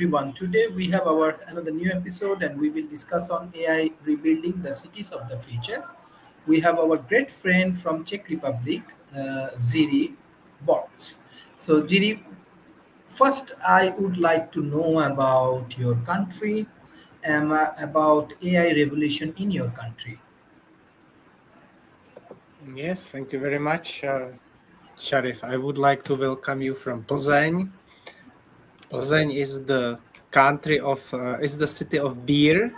everyone. Today we have our another new episode, and we will discuss on AI rebuilding the cities of the future. We have our great friend from Czech Republic, Ziri Box. So Ziri, first I would like to know about your country, about AI revolution in your country. Yes, thank you very much, Sharif. I would like to welcome you from Plzeň. Plzeň is the city of beer,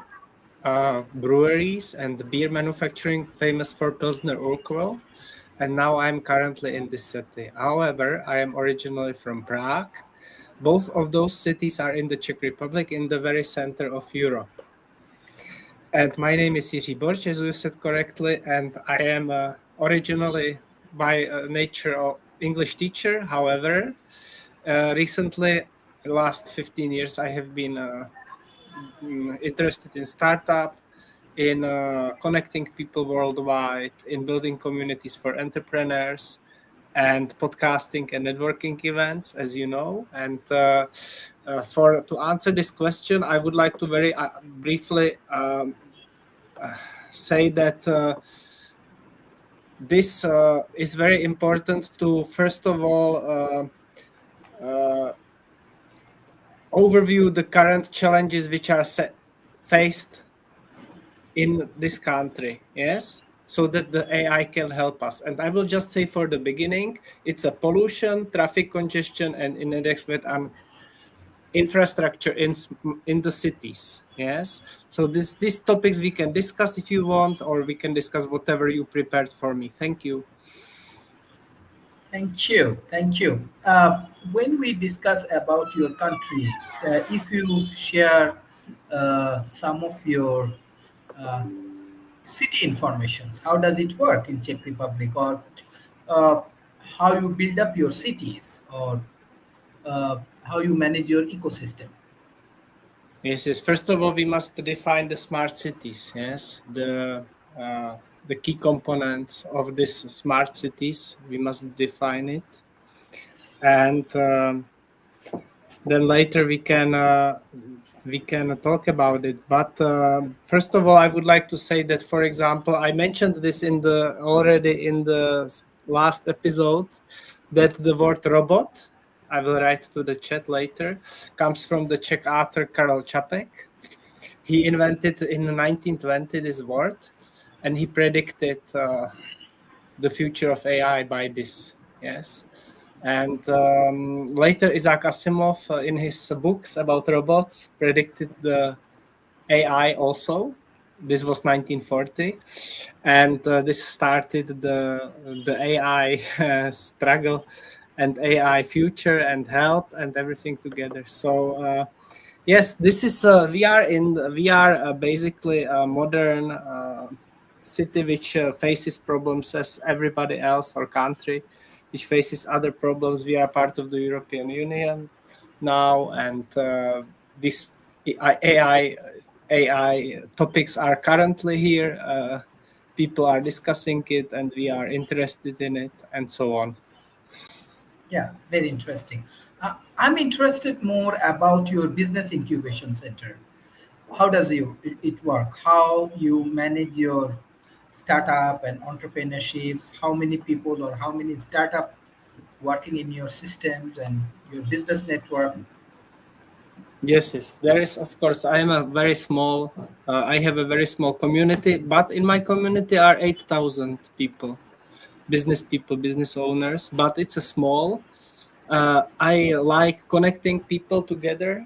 breweries, and beer manufacturing, famous for Pilsner Urquell. And now I'm currently in this city. However, I am originally from Prague. Both of those cities are in the Czech Republic, in the very center of Europe. And my name is Jiří Borč, as you said correctly, and I am originally by nature of English teacher. However, recently, last 15 years, I have been interested in startup, in connecting people worldwide, in building communities for entrepreneurs, and podcasting and networking events, as you know. And to answer this question, I would like to very briefly say that this is very important to, first of all, overview the current challenges which are faced in this country, yes, so that the AI can help us. And I will just say for the beginning, it's a pollution, traffic congestion, and inadequate infrastructure in the cities. Yes, so these topics we can discuss if you want, or we can discuss whatever you prepared for me. Thank you. Thank you. Thank you. When we discuss about your country, if you share some of your uh, city informations, how does it work in Czech Republic, or uh, how you build up your cities, or how you manage your ecosystem? Yes. First of all, we must define the smart cities. Yes, the key components of these smart cities. We must define it, and then later we can talk about it. But first of all, I would like to say that, for example, I mentioned this already in the last episode, that the word robot, I will write to the chat later, comes from the Czech author Karel Čapek. He invented in 1920 this word, and he predicted the future of AI by this. Yes. And later, Isaac Asimov, in his books about robots, predicted the AI also. This was 1940, and this started the AI struggle and AI future and help and everything together. So yes, this is we are basically a modern city which faces problems as everybody else, or country which faces other problems. We are part of the European Union now, and this AI topics are currently here. People are discussing it, and we are interested in it, and so on. Yeah, very interesting. I'm interested more about your business incubation center. How does it work? How you manage your startup and entrepreneurships? How many people or how many startup working in your systems and your business network? Yes. There is, of course, I am a very small. I have a very small community, but in my community are 8,000 people, business owners. But it's a small. I like connecting people together,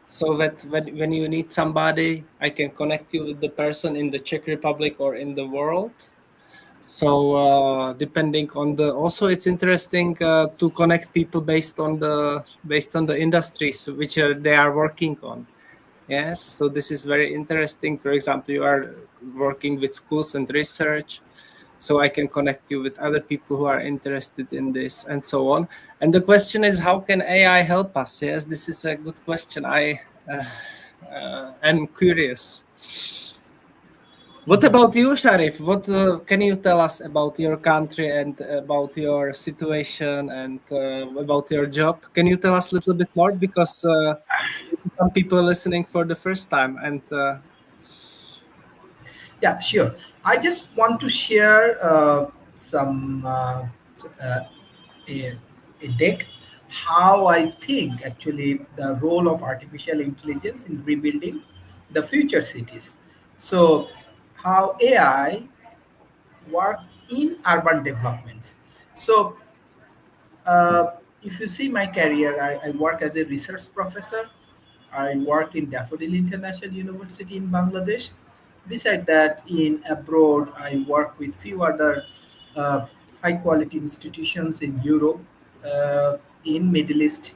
so that when you need somebody, I can connect you with the person in the Czech Republic or in the world. So depending on also it's interesting to connect people based on the industries which they are working on. Yes, so this is very interesting. For example, you are working with schools and research, so I can connect you with other people who are interested in this, and so on. And the question is, how can AI help us? Yes, this is a good question. I am curious. What about you, Sharif? What can you tell us about your country and about your situation and about your job? Can you tell us a little bit more? Because some people listening for the first time, and Yeah, sure. I just want to share some a, a deck how I think actually the role of artificial intelligence in rebuilding the future cities. So, how AI work in urban developments. So, uh, if you see my career, I work as a research professor. I work in Daffodil International University in Bangladesh. Beside that, in abroad, I work with few other uh, high quality institutions in Europe, in Middle East,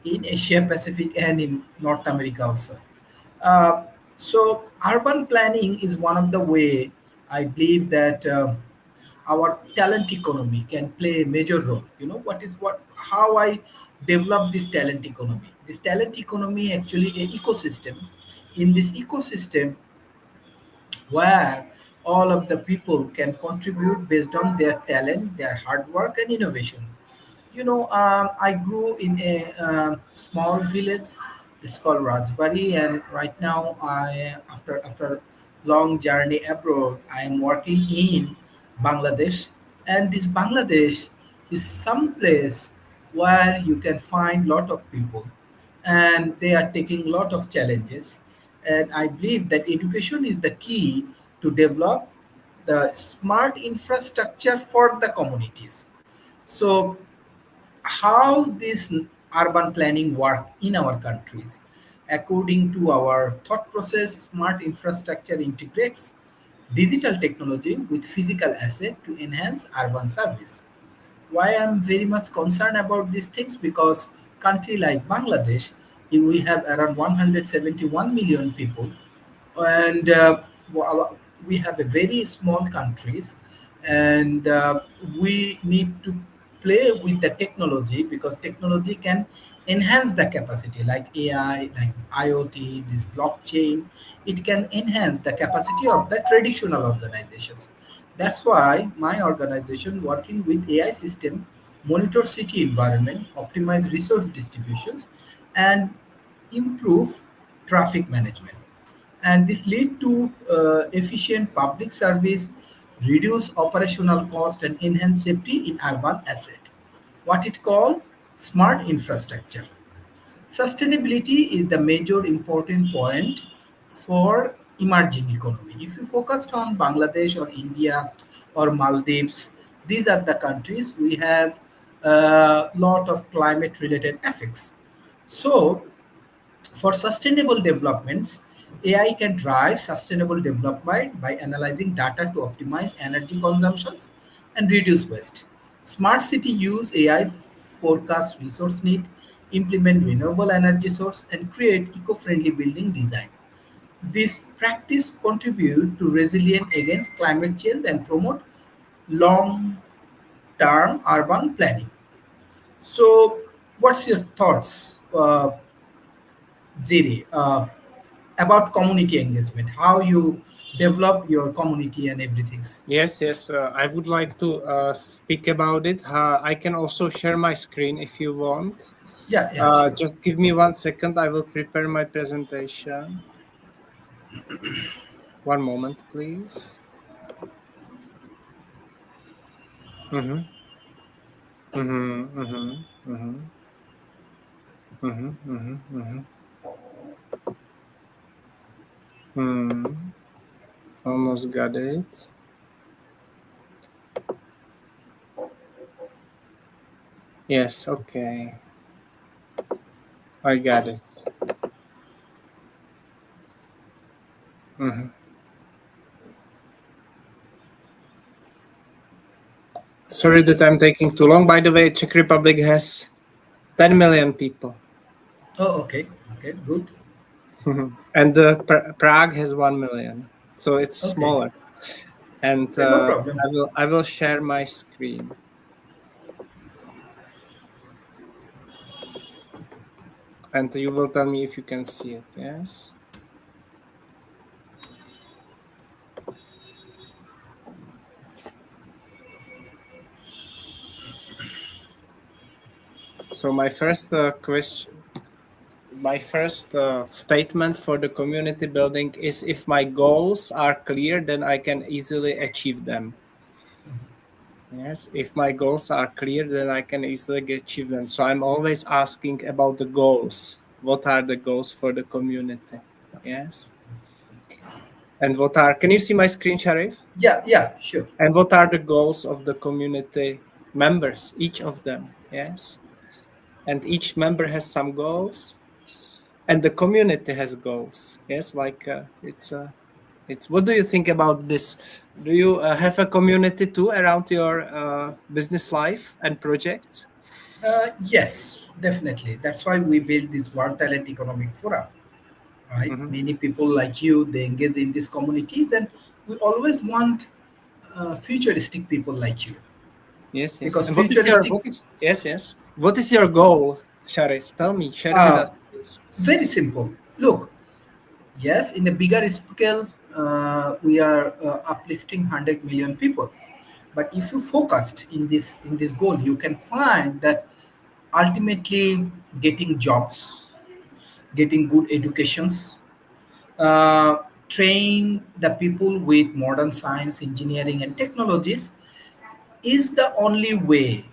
in Asia Pacific, and in North America also. Uh, so, urban planning is one of the way I believe that. Our talent economy can play a major role. You know what is what how I develop this talent economy. This talent economy actually a ecosystem. In this ecosystem, where all of the people can contribute based on their talent, their hard work, and innovation. I grew in a small village. It's called Rajbari, and right now, after long journey abroad, I am working in Bangladesh. And this Bangladesh is some place where you can find lot of people, and they are taking lot of challenges. And I believe that education is the key to develop the smart infrastructure for the communities. So how this urban planning work in our countries? According to our thought process, smart infrastructure integrates digital technology with physical asset to enhance urban service. Why I'm very much concerned about these things, because country like Bangladesh, we have around 171 million people, and we have a very small countries, and we need to play with the technology, because technology can enhance the capacity like AI, like IoT, this blockchain. It can enhance the capacity of the traditional organizations. That's why my organization working with AI system monitor city environment, optimize resource distributions, and improve traffic management. And this lead to efficient public service, reduce operational cost, and enhance safety in urban asset. What it called smart infrastructure. Sustainability is the major important point for emerging economy. If you focused on Bangladesh or India or Maldives, these are the countries we have a lot of climate related effects. So for sustainable developments, AI can drive sustainable development by analyzing data to optimize energy consumptions and reduce waste. Smart city use AI forecast resource need, implement renewable energy source, and create eco-friendly building design. This practice contribute to resilience against climate change and promote long-term urban planning. So, what's your thoughts, Ziri, about community engagement, how you develop your community and everything. yes, I would like to speak about it. I can also share my screen if you want. Yeah, yeah, sure. Just give me 1 second. I will prepare my presentation. One moment, please. Mm-hmm. Mm-hmm. Mm-hmm. Mm-hmm. Mm-hmm. Mm-hmm. Mm-hmm. Hmm. Almost got it. Yes, okay. I got it. Mm-hmm. Sorry that I'm taking too long. By the way, Czech Republic has 10 million people. Oh, okay, okay, good. And Prague has 1 million. So it's Okay, smaller. And okay, no problem. I will share my screen. And you will tell me if you can see it. Yes. So my first question. my first statement for the community building is if my goals are clear, then I can easily achieve them. Yes, if my goals are clear, then I can easily achieve them. So I'm always asking about the goals. What are the goals for the community? Yes. And can you see my screen, Sharif? Yeah, yeah, sure. And what are the goals of the community members, each of them? Yes. And each member has some goals, and the community has goals. Yes, like it's. What do you think about this? Do you have a community too around your business life and projects? Yes, definitely. That's why we built this World Talent Economic Forum, right? Mm-hmm. Many people like you, they engage in these communities, and we always want futuristic people like you, Yes, yes. because And what is your futuristic, yes, yes. What is your goal, Sharif? Tell me, share with uh, us, please. very simple. Look, yes, in a bigger scale, we are uplifting 100 million people. But if you focused in this goal, you can find that ultimately getting jobs, getting good educations, uh, train the people with modern science, engineering, and technologies is the only way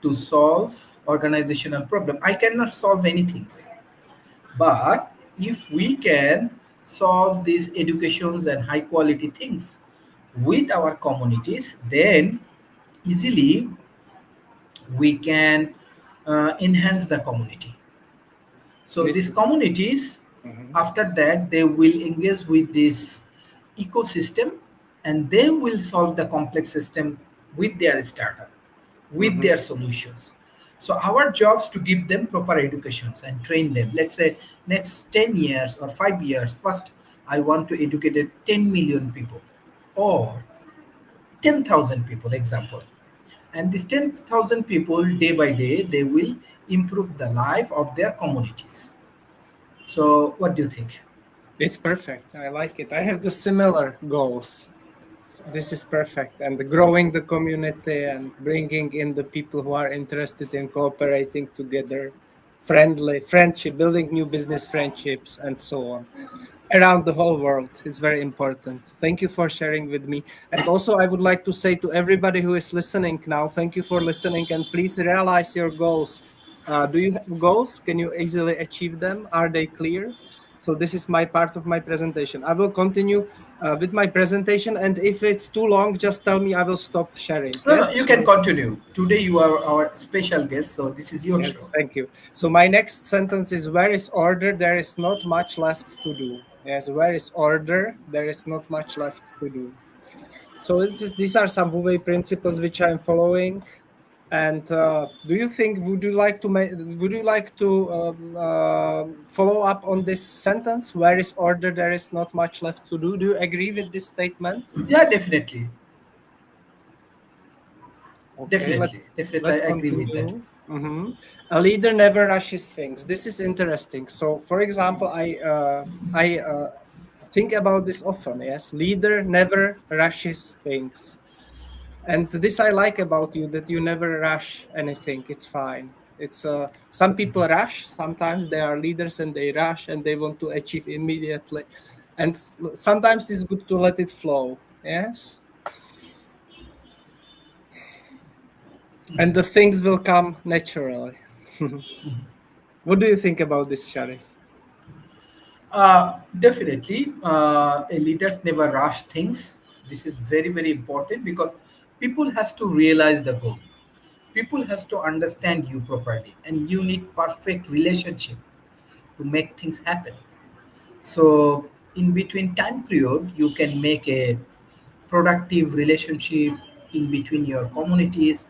to solve organizational problem. I cannot solve anything, but if we can solve these educations and high quality things with our communities, then easily we can enhance the community. So This these is. communities, Mhm. after that, they will engage with this ecosystem, and they will solve the complex system with their startup, with Mhm. their solutions. So our jobs to give them proper educations and train them. Let's say next 10 years or 5 years, first I want to educate 10 million people or 10,000 people, example. And these 10,000 people, day by day, they will improve the life of their communities. So, what do you think? It's perfect. I like it. I have the similar goals. This is perfect. And growing the community and bringing in the people who are interested in cooperating together, friendship, building new business friendships, and so on around the whole world is very important. Thank you for sharing with me. And also, I would like to say to everybody who is listening now, thank you for listening and please realize your goals. Do you have goals? Can you easily achieve them? Are they clear? So, this is my part of my presentation. I will continue with my presentation. And if it's too long, just tell me, I will stop sharing. No, no, Yes? you can continue. Today you are our special guest, so this is your show. Yes, thank you. So my next sentence is where is order, there is not much left to do. Yes, where is order, there is not much left to do. So these are some Wu Wei principles which I'm following. And do you think would you like to follow up on this sentence? Where is order, there is not much left to do. Do you agree with this statement? Yeah, definitely. Okay, Definitely, let's I agree with that. continue. Mhm. A leader never rushes things. This is interesting. So, for example, I think about this often. Yes, leader never rushes things, and this I like about you that you never rush anything. It's fine. It's some people rush. Sometimes they are leaders and they rush and they want to achieve immediately, and sometimes it's good to let it flow. Yes, and the things will come naturally. What do you think about this, Sharif? Definitely, a leaders never rush things. This is very, very important because people has to realize the goal. People has to understand you properly, and you need perfect relationship to make things happen. So, in between time period, you can make a productive relationship in between your communities,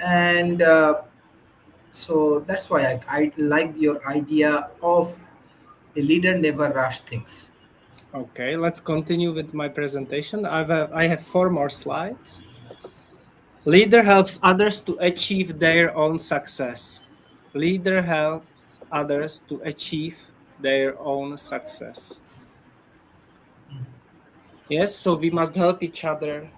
and so that's why I like your idea of a leader never rush things. Okay, let's continue with my presentation. I have four more slides. Leader helps others to achieve their own success. Leader helps others to achieve their own success. Yes, so we must help each other.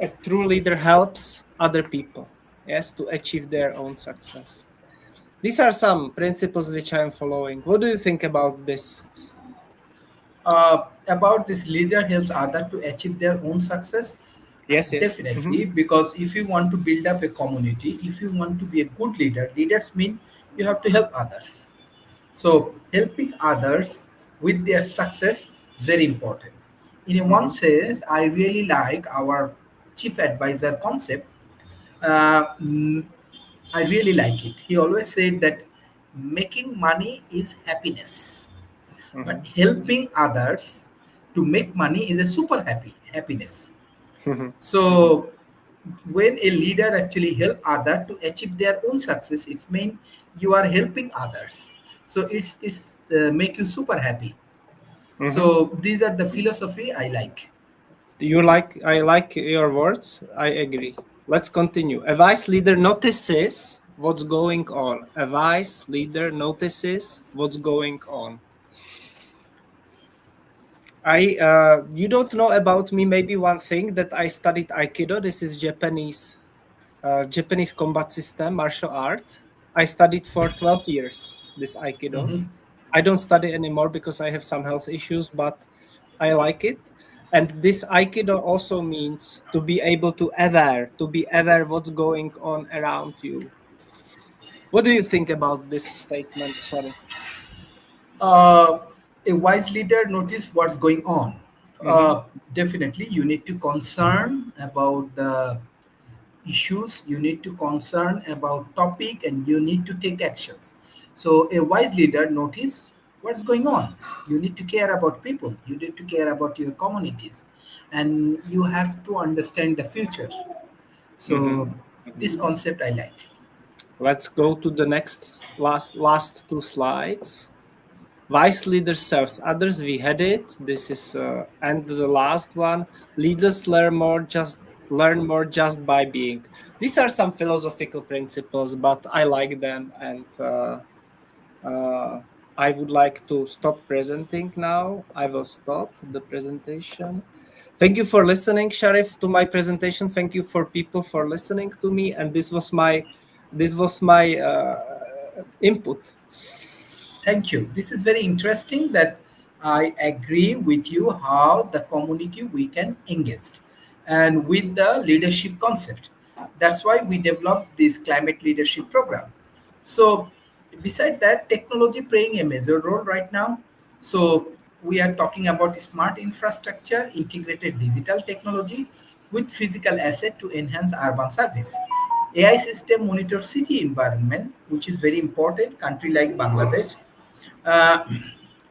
A true leader helps other people, yes, to achieve their own success. These are some principles which I am following. What do you think about this? About this leader helps others to achieve their own success. Yes, yes. Definitely, because if you want to build up a community, if you want to be a good leader, leaders mean you have to help others. So helping others with their success is very important. In a one Mm-hmm. sense, I really like our chief advisor concept. Mm, I really like it. He always said that making money is happiness, but helping others to make money is a super happiness. Mm-hmm. So when a leader actually help other to achieve their own success, it means you are helping others. So it's make you super happy. Mm-hmm. So these are the philosophy I like. You like? I like your words. I agree. Let's continue. A wise leader notices what's going on. A wise leader notices what's going on. You don't know about me. Maybe one thing that I studied Aikido. This is Japanese combat system, martial art. I studied for 12 years. This Aikido. Mhm. I don't study anymore because I have some health issues, but I like it. And this Aikido also means to be able to be aware what's going on around you. What do you think about this statement, Sharif? uh, a wise leader notice what's going on. Mm-hmm. Definitely, you need to concern about the issues, you need to concern about topic, and you need to take actions. So a wise leader notice what's going on. You need to care about people, you need to care about your communities, and you have to understand the future. Mm-hmm. So this concept I like. Let's go to the next last two slides. Vice leader serves others. We had it. This is and the last one. Leaders learn more just by being. These are some philosophical principles, but I like them, and uh, I would like to stop presenting now. I will stop the presentation. Thank you for listening, Sharif, to my presentation. Thank you for people for listening to me, and this was my input. Thank you. This is very interesting that I agree with you how the community we can engage and with the leadership concept. That's why we developed this climate leadership program. So beside that, technology playing a major role right now. So we are talking about smart infrastructure, integrated digital technology with physical asset to enhance urban service. AI system monitor city environment, which is very important. Country like Bangladesh uh,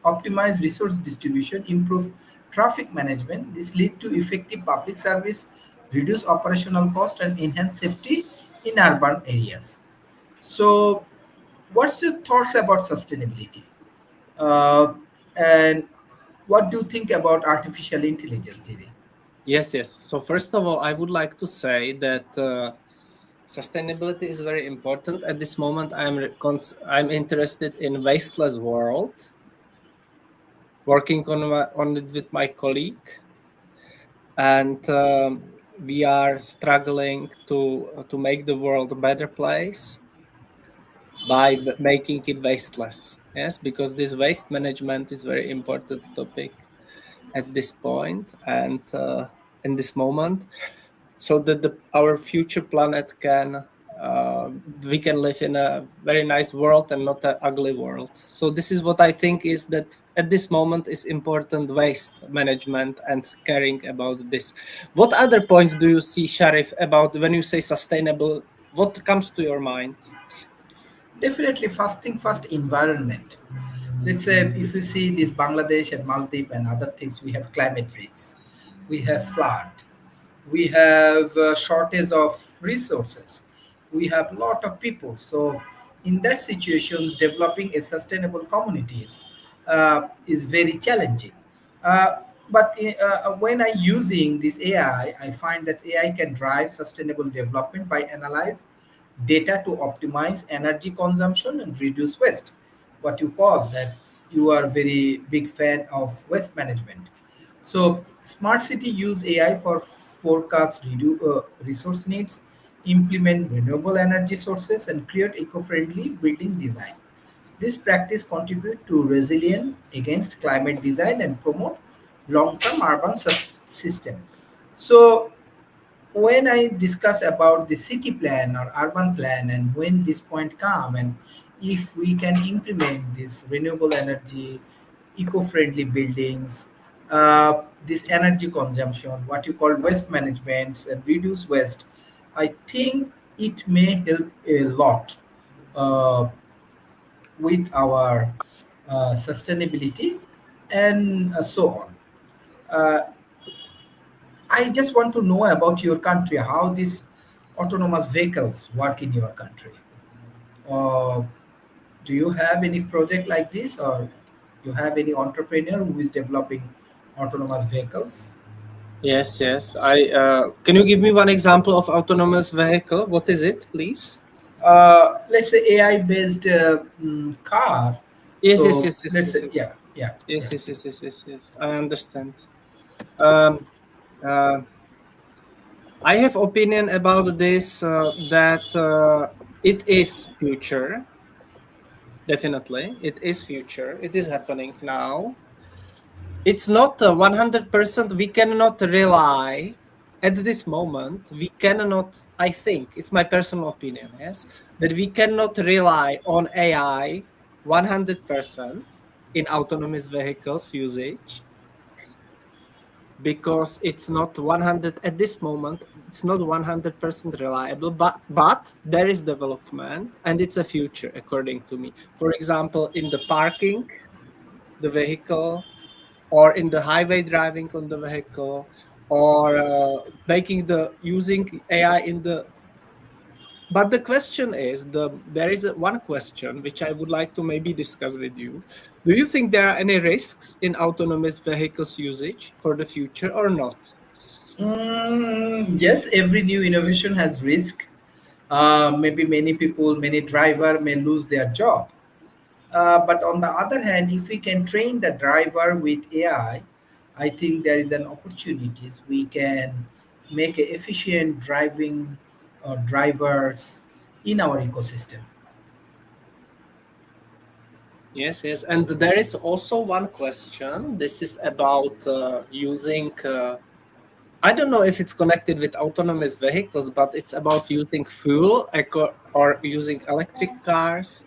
optimize resource distribution, improve traffic management. This lead to effective public service, reduce operational cost, and enhance safety in urban areas. So, what's your thoughts about sustainability? Uh, and what do you think about artificial intelligence, Jiri? Yes, yes. So first of all, I would like to say that sustainability is very important. At this moment, I'm interested in wasteless world, working on it with my colleague, and we are struggling to make the world a better place by making it wasteless. Yes, because this waste management is very important topic at this point and in this moment, so that our future planet can we can live in a very nice world and not an ugly world. So this is what I think is that at this moment is important waste management and caring about this. What other points do you see, Sharif, about when you say sustainable? What comes to your mind? Definitely, first environment. Let's say if you see this Bangladesh and Maldives and other things, we have climate risks, we have flood, we have shortage of resources, we have lot of people. So in that situation, developing a sustainable communities is very challenging. uh, but when I using this I find that AI can drive sustainable development by analyze data to optimize energy consumption and reduce waste. What you call that, you are very big fan of waste management. So smart city use AI for forecast resource needs, implement renewable energy sources, and create eco-friendly building design. This practice contribute to resilience against climate design and promote long-term urban system. So when I discuss about the city plan or urban plan and when this point come and if we can implement this renewable energy, eco-friendly buildings, this energy consumption, what you call waste management and reduce waste, I think it may help a lot uh, with our sustainability and so on. Uh, I just want to know about your country, how these autonomous vehicles work in your country. Uh, do you have any project like this, or you have any entrepreneur who is developing autonomous vehicles? Yes, yes. I can you give me one example of autonomous vehicle? What is it, please? Let's say AI based car. Yes, yes, So yes, yes, let's yes, say, yes, yeah, yeah, yes, yeah. yes, yes, yes, yes, yes. I understand. Um, uh, I have opinion about this that it is future. Definitely, it is future. It is happening now. It's not 100%. We cannot rely at this moment. We cannot. I think it's my personal opinion. Yes, that we cannot rely on AI 100% in autonomous vehicles usage because it's not 100 at this moment. It's not 100% reliable, but there is development and it's a future according to me. For example, in the parking the vehicle, or in the highway driving on the vehicle, or making the using AI in the. But the question is, there is one question which I would like to maybe discuss with you. Do you think there are any risks in autonomous vehicles usage for the future or not? Yes, every new innovation has risk. Maybe many people, many driver may lose their job. But on the other hand, if we can train the driver with AI, I think there is an opportunities. We can make a efficient driving drivers in our ecosystem. Yes, yes. And there is also one question. This is about using, I don't know if it's connected with autonomous vehicles, but it's about using fuel or using electric cars.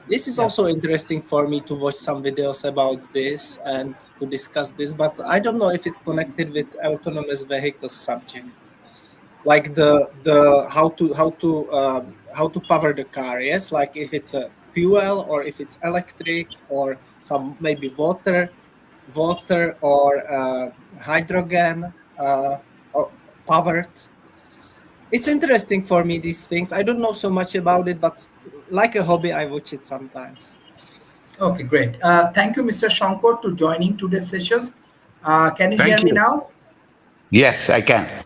This is Yeah. also interesting for me to watch some videos about this and to discuss this, but I don't know if it's connected with autonomous vehicles subject, like the how to power the car. Yes, like if it's a fuel or if it's electric or some maybe water or hydrogen or powered. It's interesting for me these things. I don't know so much about it, but like a hobby, I watch it sometimes. Okay, great. Thank you, Mr. Shankar, to joining today's sessions. Can you hear Thank me you. now? Yes, I can.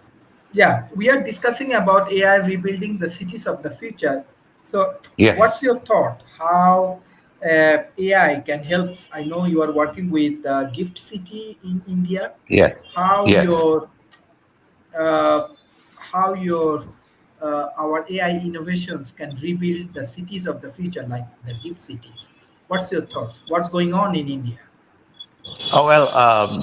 Yeah, we are discussing about AI rebuilding the cities of the future. So, Yeah, what's your thought? How AI can help? I know you are working with Gift City in India. yeah, How yeah. your uh, how your our AI innovations can rebuild the cities of the future, like the Gift Cities. What's your thoughts? What's going on in India? Oh, well,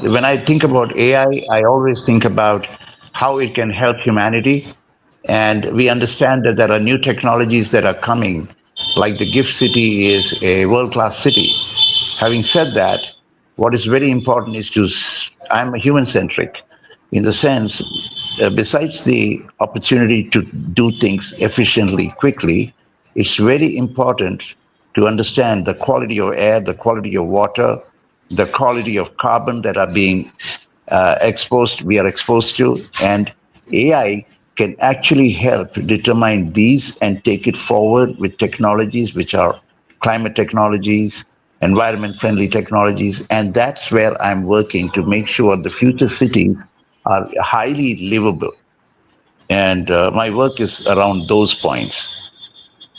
when I think about AI, I always think about how it can help humanity. And we understand that there are new technologies that are coming, like the Gift City is a world class city. Having said that, what is very important is I'm a human centric in the sense, besides the opportunity to do things efficiently, quickly, it's very important to understand the quality of air, the quality of water, the quality of carbon that are being we are exposed to, and AI can actually help determine these and take it forward with technologies which are climate technologies, environment friendly technologies, and that's where I'm working to make sure the future cities are highly livable. And my work is around those points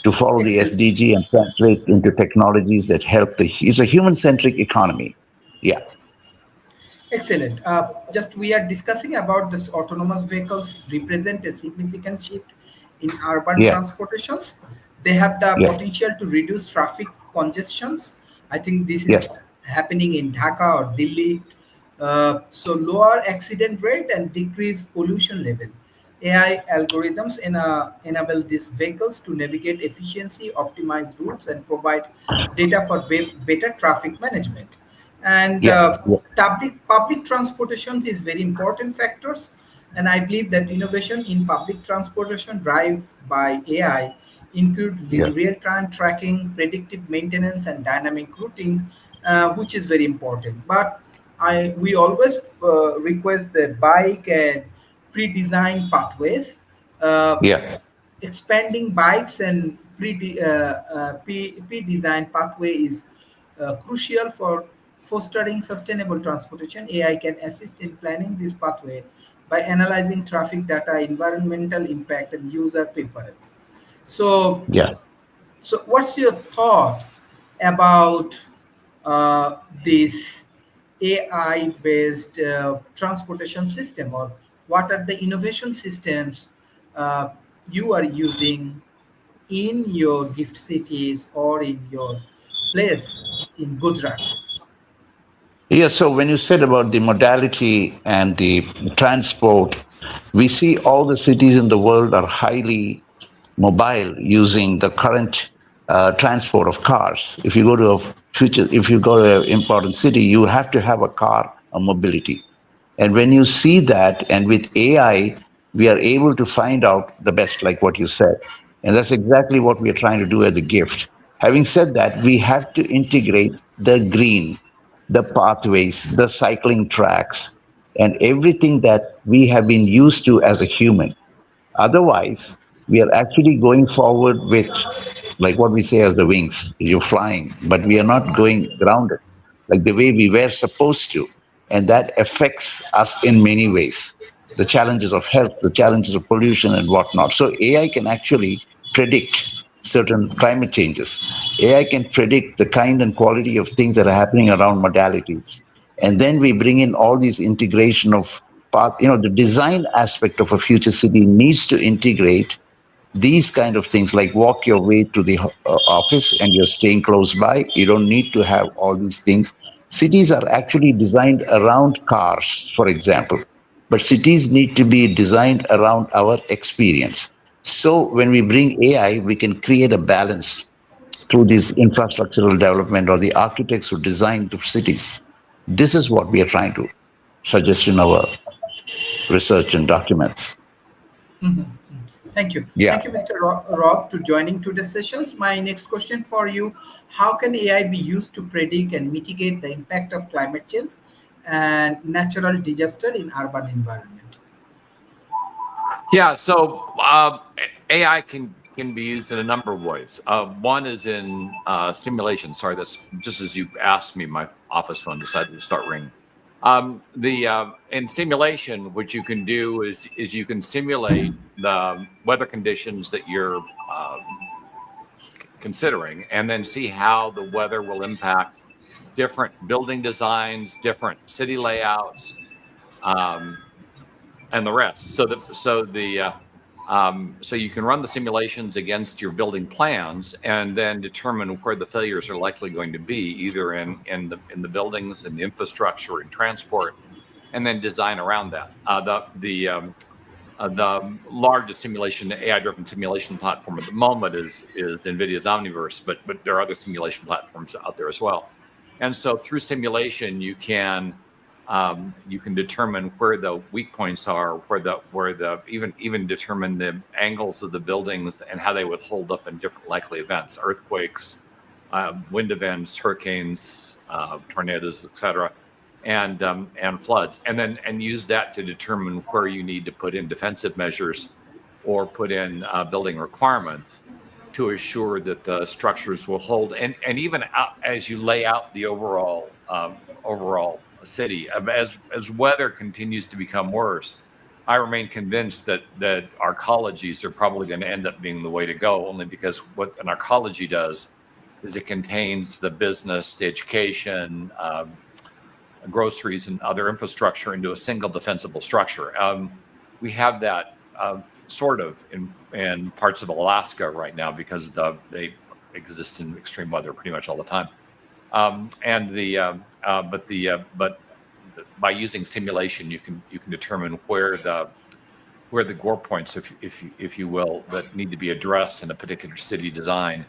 to follow the Excellent. SDG and translate into technologies that help it's a human centric economy. Yeah. Excellent. Just we are discussing about this autonomous vehicles represent a significant shift in urban Yeah. transportations. They have the Yeah. potential to reduce traffic congestions. I think this Yes. is happening in Dhaka or Delhi. So lower accident rate and decrease pollution level. AI algorithms enable these vehicles to navigate efficiency, optimize routes, and provide data for better traffic management. And Yeah. Yeah. public transportation is very important factors. And I believe that innovation in public transportation drive by AI include Yeah. real-time tracking, predictive maintenance, and dynamic routing, which is very important. But we always request the bike and pre-designed pathways. Uh, Yeah. Expanding bikes and pre-designed pathway is crucial for fostering sustainable transportation. AI can assist in planning this pathway by analyzing traffic data, environmental impact, and user preference. So, Yeah. what's your thought about this AI-based transportation system, or what are the innovation systems uh, you are using in your gift cities or in your place in Gujarat? Yeah, so when you said about the modality and the transport, we see all the cities in the world are highly mobile using the current transport of cars. If you go to an important city, you have to have a car, a mobility. And when you see that, and with AI, we are able to find out the best, like what you said. And that's exactly what we are trying to do at the gift. Having said that, we have to integrate the green, the pathways, the cycling tracks, and everything that we have been used to as a human. Otherwise, we are actually going forward with, like what we say as the wings. You're flying, but we are not going grounded like the way we were supposed to. And that affects us in many ways. The challenges of health, the challenges of pollution, and whatnot. So AI can actually predict certain climate changes. AI can predict the kind and quality of things that are happening around modalities. And then we bring in all these integration of part, the design aspect of a future city needs to integrate these kind of things, like walk your way to the office and you're staying close by. You don't need to have all these things. Cities are actually designed around cars, for example, but cities need to be designed around our experience. So when we bring AI, we can create a balance through this infrastructural development or the architects who design the cities. This is what we are trying to suggest in our research and documents. Mhm. Thank you. Yeah. Thank you, Mr. Rob, to joining today's sessions. My next question for you: how can AI be used to predict and mitigate the impact of climate change and natural disaster in urban environment? Yeah, so AI can be used in a number of ways. One is in simulation. Sorry, that's just as you asked me, my office phone decided to start ringing. In simulation, what you can do is you can simulate the weather conditions that you're considering, and then see how the weather will impact different building designs, different city layouts, and the rest. So you can run the simulations against your building plans, and then determine where the failures are likely going to be, either in the buildings, in the infrastructure, in transport, and then design around that. The largest simulation, AI-driven simulation platform at the moment is NVIDIA's Omniverse, but there are other simulation platforms out there as well. And so through simulation, you can determine where the weak points are, even determine the angles of the buildings and how they would hold up in different likely events, earthquakes, wind events, hurricanes, tornadoes, etc., and floods, and use that to determine where you need to put in defensive measures or put in building requirements to assure that the structures will hold, and even as you lay out the overall city. As weather continues to become worse, I remain convinced that arcologies are probably going to end up being the way to go, only because what an arcology does is it contains the business, the education, groceries, and other infrastructure into a single defensible structure. We have that sort of in parts of Alaska right now because they exist in extreme weather pretty much all the time. But by using simulation, you can determine where the gore points, if you will, that need to be addressed in a particular city design.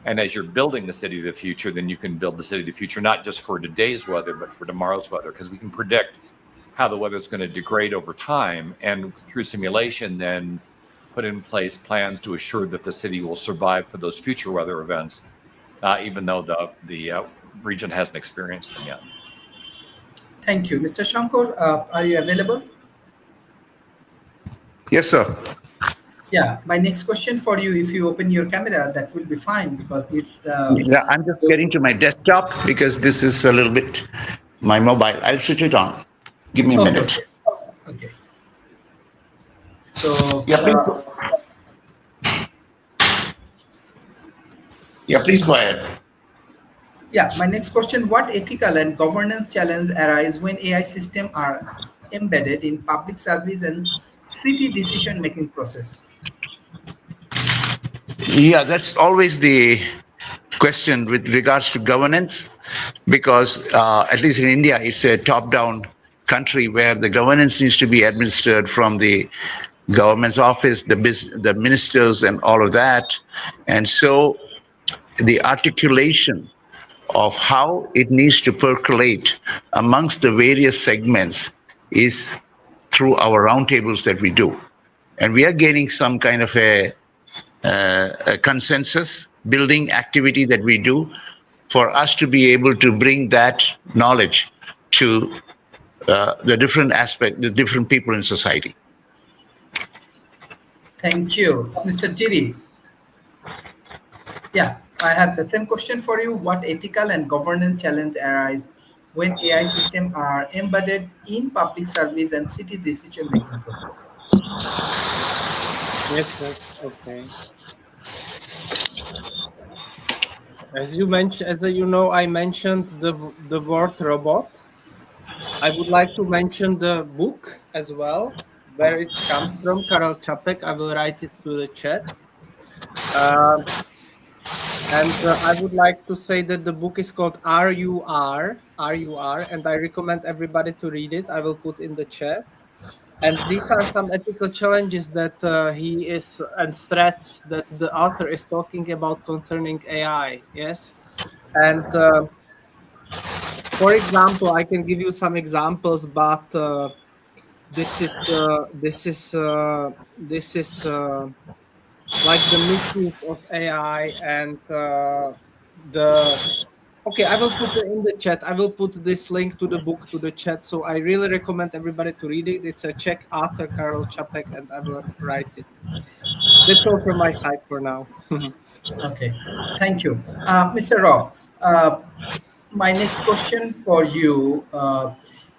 And as you're building the city of the future, then you can build the city of the future not just for today's weather, but for tomorrow's weather, because we can predict how the weather is going to degrade over time, and through simulation, then put in place plans to assure that the city will survive for those future weather events, even though the region hasn't experienced them yet. Thank you. Mr. Shankar, are you available? Yes, sir. Yeah, my next question for you, if you open your camera, that will be fine because it's... Yeah, I'm just getting to my desktop because this is a little bit my mobile. I'll switch it on. Give me a minute. Okay. So... Yeah, please. Please go ahead. Yeah, my next question, what ethical and governance challenges arise when AI systems are embedded in public service and city decision-making process? Yeah, that's always the question with regards to governance, because at least in India, it's a top-down country where the governance needs to be administered from the government's office, the ministers, and all of that. And so the articulation of how it needs to percolate amongst the various segments is through our roundtables that we do. And we are gaining some kind of a consensus building activity that we do for us to be able to bring that knowledge to the different people in society. Thank you. Mr. Jiri. Yeah, I have the same question for you. What ethical and governance challenges arise when AI systems are embedded in public service and city decision-making process? Yes, okay. As you mentioned, I mentioned the word robot. I would like to mention the book as well, where it comes from, Karel Čapek. I will write it to the chat. And I would like to say that the book is called RUR, and I recommend everybody to read it. I will put in the chat. And these are some ethical challenges that he is, and threats that the author is talking about concerning AI. Yes, and for example, I can give you some examples, but this is like the misuse of AI and Okay, I will put it in the chat. I will put this link to the book to the chat. So I really recommend everybody to read it. It's a Czech author, Karel Čapek, and I will write it. That's all from my side for now. Okay, thank you. Mr. Rob, my next question for you,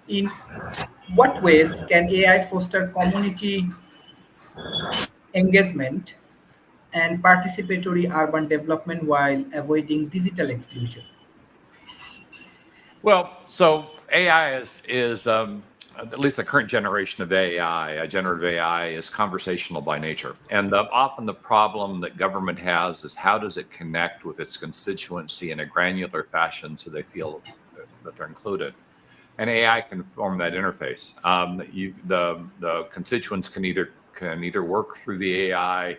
in what ways can AI foster community engagement and participatory urban development while avoiding digital exclusion? Well, so AI is at least the current generation of AI, generative AI, is conversational by nature. And often the problem that government has is how does it connect with its constituency in a granular fashion so they feel that they're included. And AI can form that interface. The constituents can either work through the AI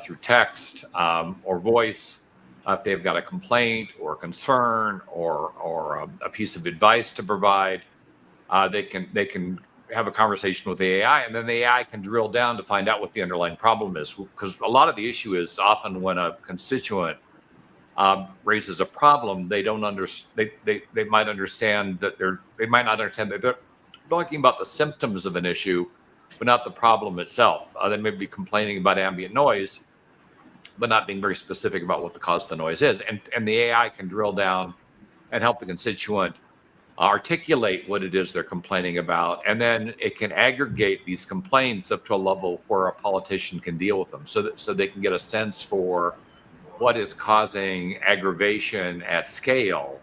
through text or voice. If they've got a complaint or a concern or a piece of advice to provide, they can have a conversation with the AI, and then the AI can drill down to find out what the underlying problem is. Because a lot of the issue is often when a constituent raises a problem, they don't understand. They might understand that they might not understand that they're talking about the symptoms of an issue, but not the problem itself. They may be complaining about ambient noise, but not being very specific about what the cause of the noise is. And the AI can drill down and help the constituent articulate what it is they're complaining about. And then it can aggregate these complaints up to a level where a politician can deal with them so they can get a sense for what is causing aggravation at scale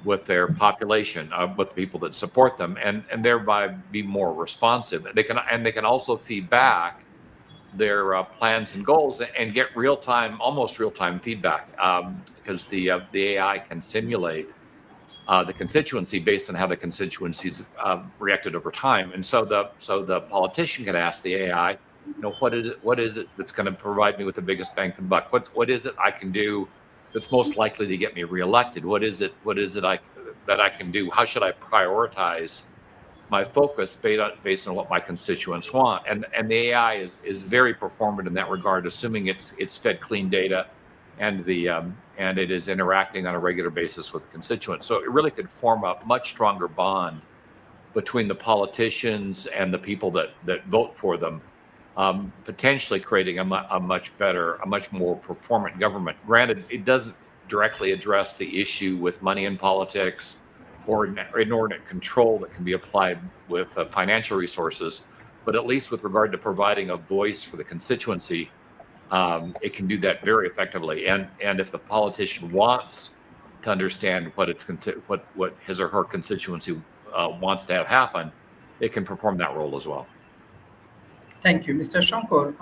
with their population, with the people that support them, and thereby be more responsive. They can also feed back their plans and goals and get almost real-time feedback, because the AI can simulate the constituency based on how the constituencies reacted over time. And so the politician can ask the AI, what is it that's going to provide me with the biggest bang for the buck? What is it I can do that's most likely to get me reelected? What is it that I can do? How should I prioritize my focus based on what my constituents want? And the AI is very performant in that regard, assuming it's fed clean data and it is interacting on a regular basis with constituents. So it really could form a much stronger bond between the politicians and the people that vote for them, potentially creating a much more performant government. Granted, it doesn't directly address the issue with money in politics or inordinate control that can be applied with financial resources, but at least with regard to providing a voice for the constituency, it can do that very effectively. And if the politician wants to understand what his or her constituency wants to have happen, it can perform that role as well. Thank you, Mr. Shankar.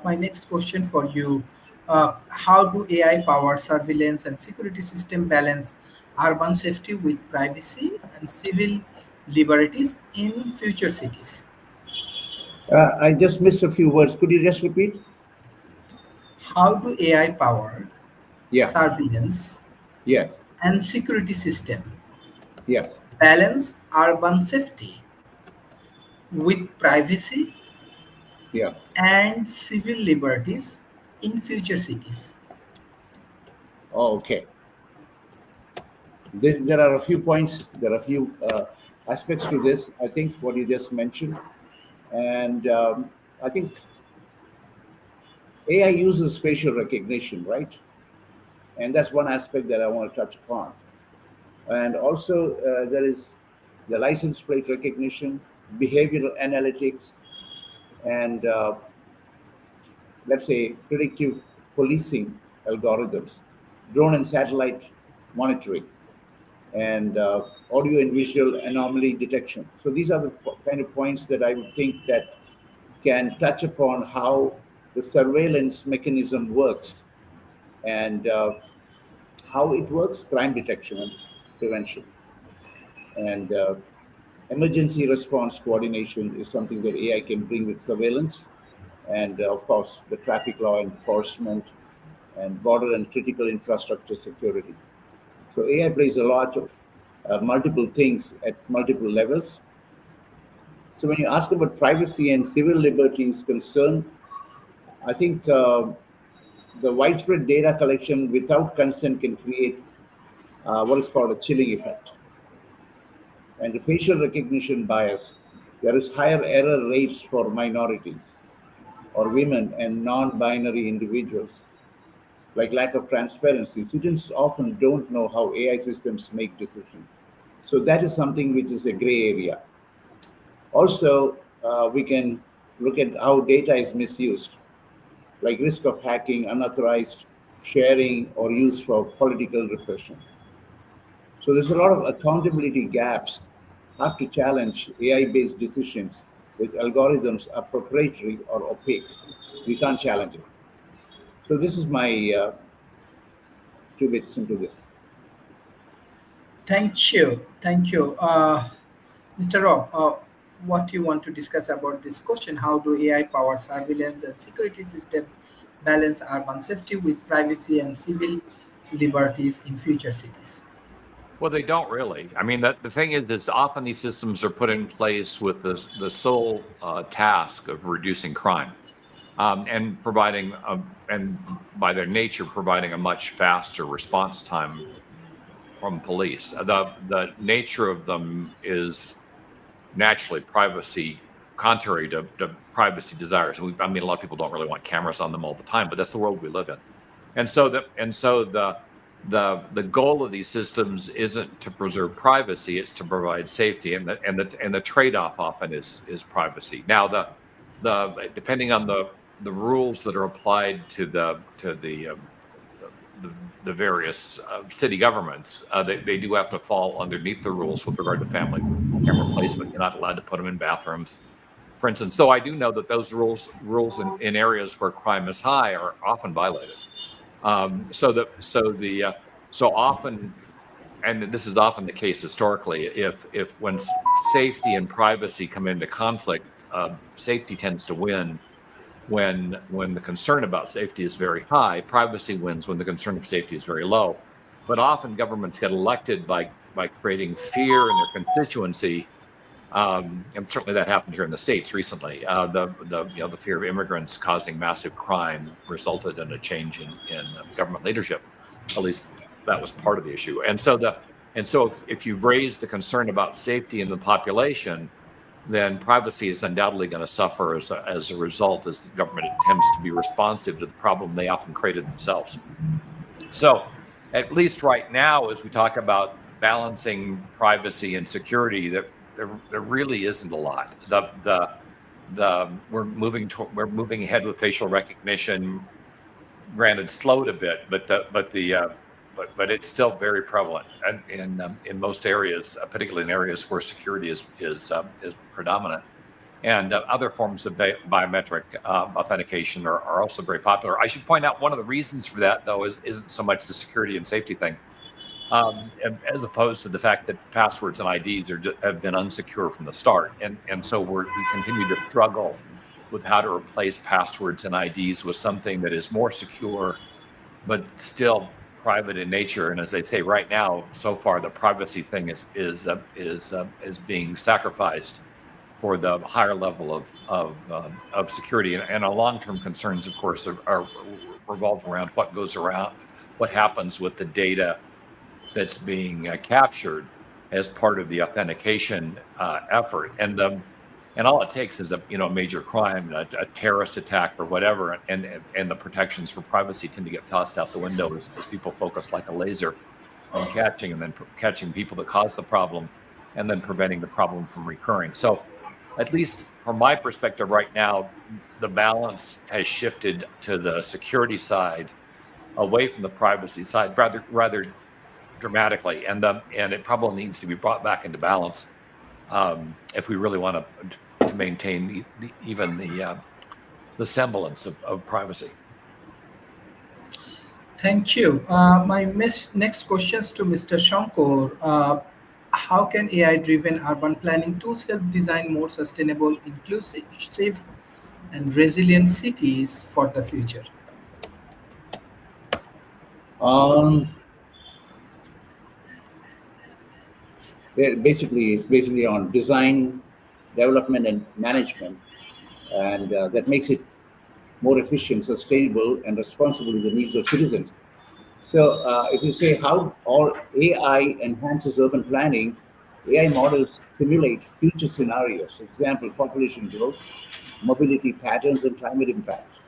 My next question for you: how do AI-powered surveillance and security system balance urban safety with privacy and civil liberties in future cities? I just missed a few words. Could you just repeat? How do AI-powered Yeah. surveillance Yes. and security system Yes. balance urban safety with privacy Yeah. and civil liberties in future cities? Oh, okay. There are a few points. There are a few aspects to this. I think what you just mentioned, and I think AI uses facial recognition, right? And that's one aspect that I want to touch upon. And also, there is the license plate recognition, behavioral analytics, and let's say predictive policing algorithms, drone and satellite monitoring, and audio and visual anomaly detection. So these are the kind of points that I would think that can touch upon how the surveillance mechanism works and how it works, crime detection and prevention. And emergency response coordination is something that AI can bring with surveillance. And of course, the traffic law enforcement and border and critical infrastructure security. So AI plays a lot of multiple things at multiple levels. So when you ask about privacy and civil liberties concern, I think the widespread data collection without consent can create what is called a chilling effect. And the facial recognition bias, there is higher error rates for minorities or women and non-binary individuals, like lack of transparency. Citizens often don't know how AI systems make decisions. So that is something which is a gray area. Also, we can look at how data is misused, like risk of hacking, unauthorized sharing, or use for political repression. So there's a lot of accountability gaps. Hard to challenge AI-based decisions with algorithms are proprietary or opaque. We can't challenge it. So this is my 2 bits into this. Thank you. Thank you. Mr. Rob, what you want to discuss about this question? How do AI-powered surveillance and security system balance urban safety with privacy and civil liberties in future cities? Well, they don't really. I mean, the thing is often these systems are put in place with the sole task of reducing crime, and providing, and by their nature, providing a much faster response time from police. The nature of them is naturally privacy, contrary to privacy desires. I mean, a lot of people don't really want cameras on them all the time, but that's the world we live in. And so the goal of these systems isn't to preserve privacy; it's to provide safety, and the trade-off often is privacy. Now, the depending on the rules that are applied to the various city governments, they do have to fall underneath the rules with regard to family camera placement. You're not allowed to put them in bathrooms. for instance. Though I do know that those rules in areas where crime is high are often violated. So often, and this is often the case historically, if when safety and privacy come into conflict, safety tends to win. When the concern about safety is very high, privacy wins when the concern of safety is very low. But often governments get elected by creating fear in their constituency, and certainly that happened here in the States recently. The fear of immigrants causing massive crime resulted in a change in government leadership. At least that was part of the issue. And so if you've raised the concern about safety in the population, then privacy is undoubtedly going to suffer as a result, as the government attempts to be responsive to the problem they often created themselves. So at least right now, as we talk about balancing privacy and security, there really isn't a lot. We're moving ahead with facial recognition, granted slowed a bit, but it's still very prevalent in most areas, particularly in areas where security is predominant. And other forms of biometric authentication are also very popular. I should point out one of the reasons for that, though, isn't so much the security and safety thing, as opposed to the fact that passwords and IDs have been unsecure from the start. And so we continue to struggle with how to replace passwords and IDs with something that is more secure, but still private in nature. And as I say, right now, so far, the privacy thing is being sacrificed for the higher level of security. And our long-term concerns, of course, are revolved around what happens with the data that's being captured as part of the authentication effort. And all it takes is a major crime, a terrorist attack or whatever, and the protections for privacy tend to get tossed out the window as people focus like a laser on catching people that cause the problem, and then preventing the problem from recurring. So, at least from my perspective right now, the balance has shifted to the security side, away from the privacy side, rather dramatically, and it probably needs to be brought back into balance if we really want to maintain even the semblance of privacy. Thank you. My next questions to Mr. Shankar. How can AI-driven urban planning tools help design more sustainable, inclusive, safe, and resilient cities for the future? It's basically on design, development, and management, and that makes it more efficient, sustainable, and responsible to the needs of citizens. So if you say how all AI enhances urban planning, AI models simulate future scenarios, example, population growth, mobility patterns, and climate impact.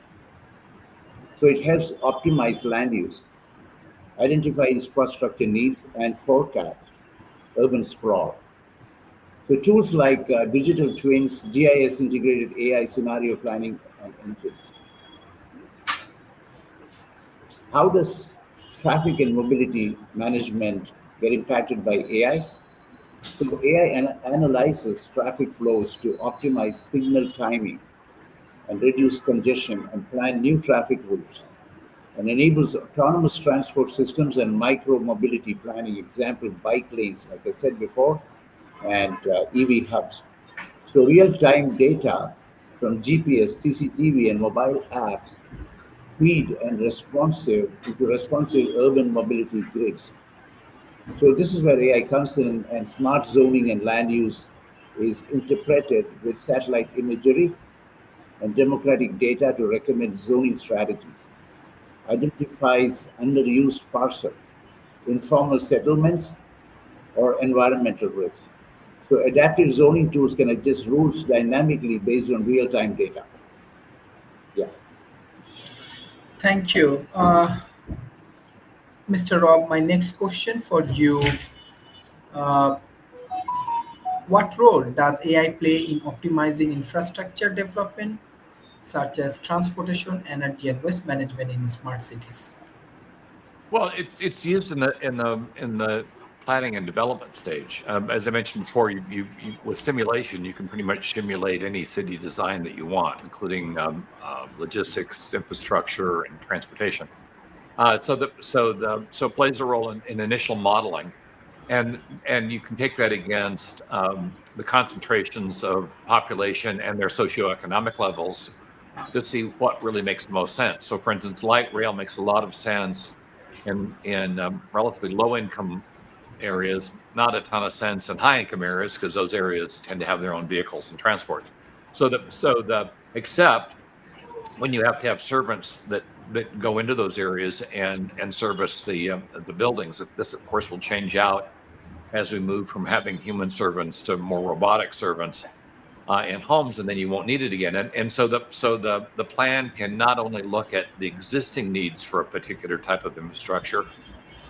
So it helps optimize land use, identify infrastructure needs, and forecast urban sprawl. So tools like digital twins, GIS integrated AI scenario planning, and engines. How does traffic and mobility management get impacted by AI? So AI analyzes traffic flows to optimize signal timing and reduce congestion and plan new traffic routes, and enables autonomous transport systems and micro-mobility planning, example, bike lanes, like I said before, and EV hubs. So real-time data from GPS, CCTV, and mobile apps feed and responsive urban mobility grids. So this is where AI comes in, and smart zoning and land use is interpreted with satellite imagery and democratic data to recommend zoning strategies, identifies underused parcels, informal settlements, or environmental risks. So adaptive zoning tools can adjust rules dynamically based on real-time data. Yeah. Thank you. Mr. Rob, my next question for you. What role does AI play in optimizing infrastructure development, such as transportation, energy, and waste management in smart cities? Well, it's used in the planning and development stage. As I mentioned before, you with simulation, you can pretty much simulate any city design that you want, including logistics, infrastructure, and transportation. So it plays a role in initial modeling, and you can take that against the concentrations of population and their socioeconomic levels to see what really makes the most sense. So, for instance, light rail makes a lot of sense in relatively low income areas, not a ton of sense in high income areas because those areas tend to have their own vehicles and transport. Except when you have to have servants that go into those areas and service the buildings. This, of course, will change out as we move from having human servants to more robotic servants in homes, and then you won't need it again. And so the plan can not only look at the existing needs for a particular type of infrastructure,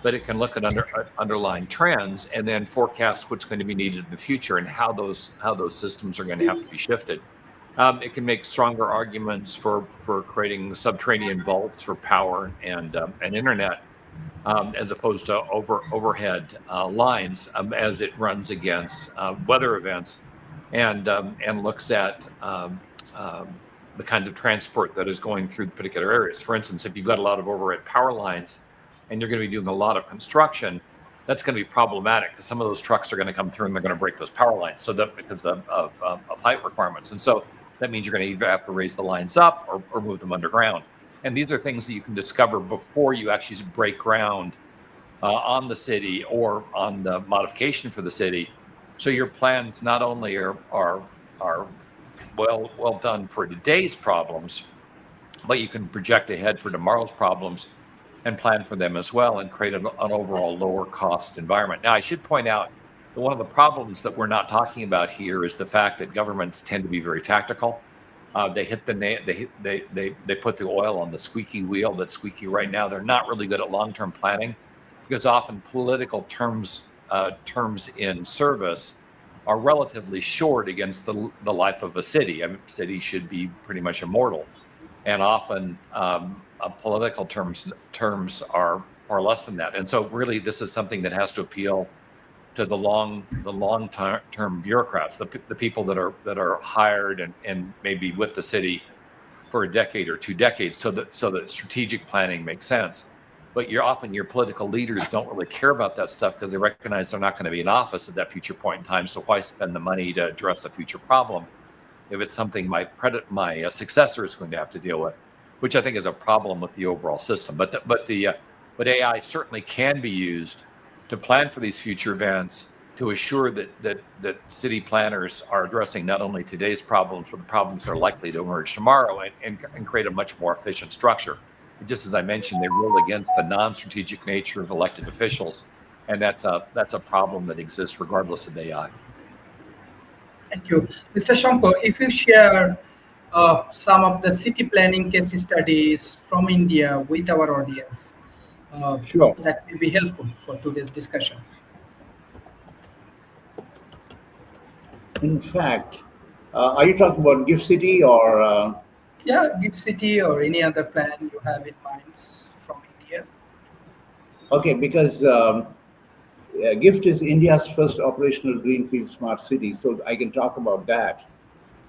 but it can look at underlying trends and then forecast what's going to be needed in the future and how those systems are going to have to be shifted. It can make stronger arguments for creating subterranean vaults for power and internet, as opposed to overhead lines as it runs against weather events, and looks at the kinds of transport that is going through the particular areas. For instance, if you've got a lot of overhead power lines and you're going to be doing a lot of construction, that's going to be problematic because some of those trucks are going to come through and they're going to break those power lines because of height requirements. And so that means you're going to either have to raise the lines up or move them underground. And these are things that you can discover before you actually break ground on the city or on the modification for the city. So your plans not only are well done for today's problems, but you can project ahead for tomorrow's problems and plan for them as well and create an overall lower cost environment. Now, I should point out that one of the problems that we're not talking about here is the fact that governments tend to be very tactical. They hit the they put the oil on the squeaky wheel that's squeaky right now. They're not really good at long-term planning because often political terms in service are relatively short against the life of a city. I mean, city should be pretty much immortal, and often political terms are less than that. And so, really, this is something that has to appeal to the long-term bureaucrats, the people that are hired and maybe with the city for a decade or 2 decades, so that strategic planning makes sense. But your political leaders don't really care about that stuff because they recognize they're not going to be in office at that future point in time. So why spend the money to address a future problem if it's something my successor is going to have to deal with, which I think is a problem with the overall system. But AI certainly can be used to plan for these future events, to assure that city planners are addressing not only today's problems, but the problems that are likely to emerge tomorrow, and create a much more efficient structure. Just as I mentioned, they rule against the non-strategic nature of elected officials, and that's a problem that exists regardless of AI. Thank you. Mr. Shankar, if you share some of the city planning case studies from India with our audience, Sure. that will be helpful for today's discussion. In fact, are you talking about GIFT City or? Yeah, GIFT City or any other plan you have in mind from India? Okay, because GIFT is India's first operational greenfield smart city, so I can talk about that.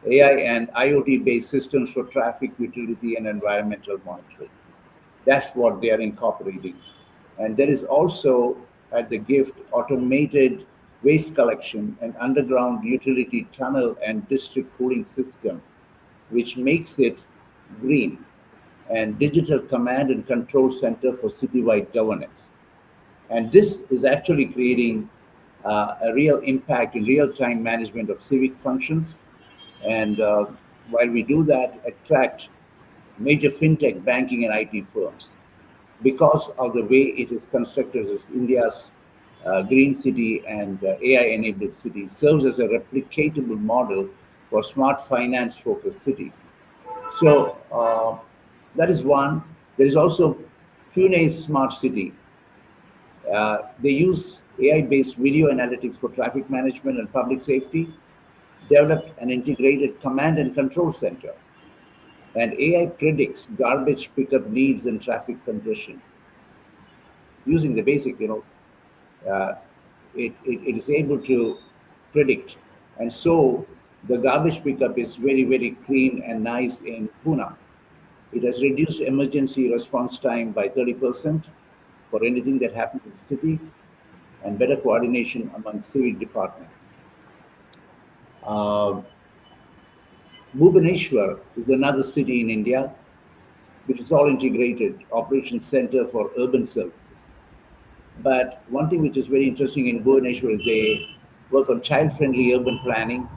AI and IoT-based systems for traffic, utility, and environmental monitoring. That's what they are incorporating. And there is also at the GIFT automated waste collection and underground utility tunnel and district cooling system, which makes it green, and digital command and control center for citywide governance. And this is actually creating a real impact in real-time management of civic functions. And while we do that, attract major fintech, banking, and IT firms. Because of the way it is constructed as India's green city and AI-enabled city, serves as a replicatable model for smart finance-focused cities. So that is one. There is also Pune's smart city. They use AI-based video analytics for traffic management and public safety, developed an integrated command and control center, and AI predicts garbage pickup needs and traffic congestion using the basic, it is able to predict. And so the garbage pickup is very, very clean and nice in Pune. It has reduced emergency response time by 30% for anything that happens in the city, and better coordination among civic departments. Bhubaneswar is another city in India which is all integrated operations center for urban services. But one thing which is very interesting in Bhubaneswar is they work on child-friendly urban planning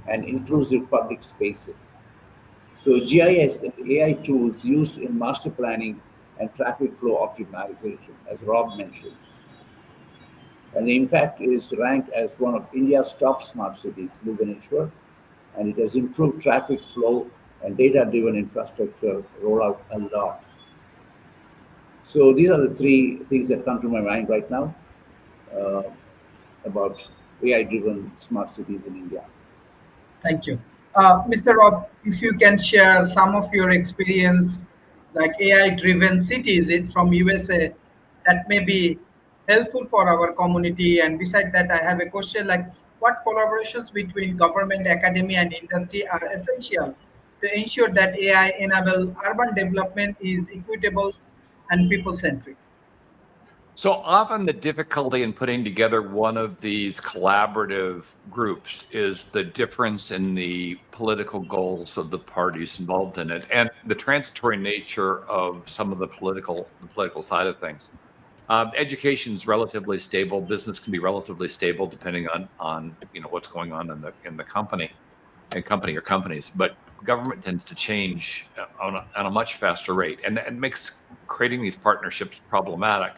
and inclusive public spaces. So GIS and AI tools used in master planning and traffic flow optimization, as Rob mentioned. And the impact is ranked as one of India's top smart cities, Bhubaneswar, and it has improved traffic flow and data-driven infrastructure rollout a lot. So these are the three things that come to my mind right now about AI-driven smart cities in India. Thank you. Mr. Rob, if you can share some of your experience, like AI-driven cities from USA, that may be helpful for our community. And beside that, I have a question like, what collaborations between government, academia, and industry are essential to ensure that AI-enabled urban development is equitable and people-centric? So often the difficulty in putting together one of these collaborative groups is the difference in the political goals of the parties involved in it and the transitory nature of some of the political side of things. Education is relatively stable. Business can be relatively stable depending on what's going on in the company or companies. But government tends to change on a much faster rate, and it makes creating these partnerships problematic.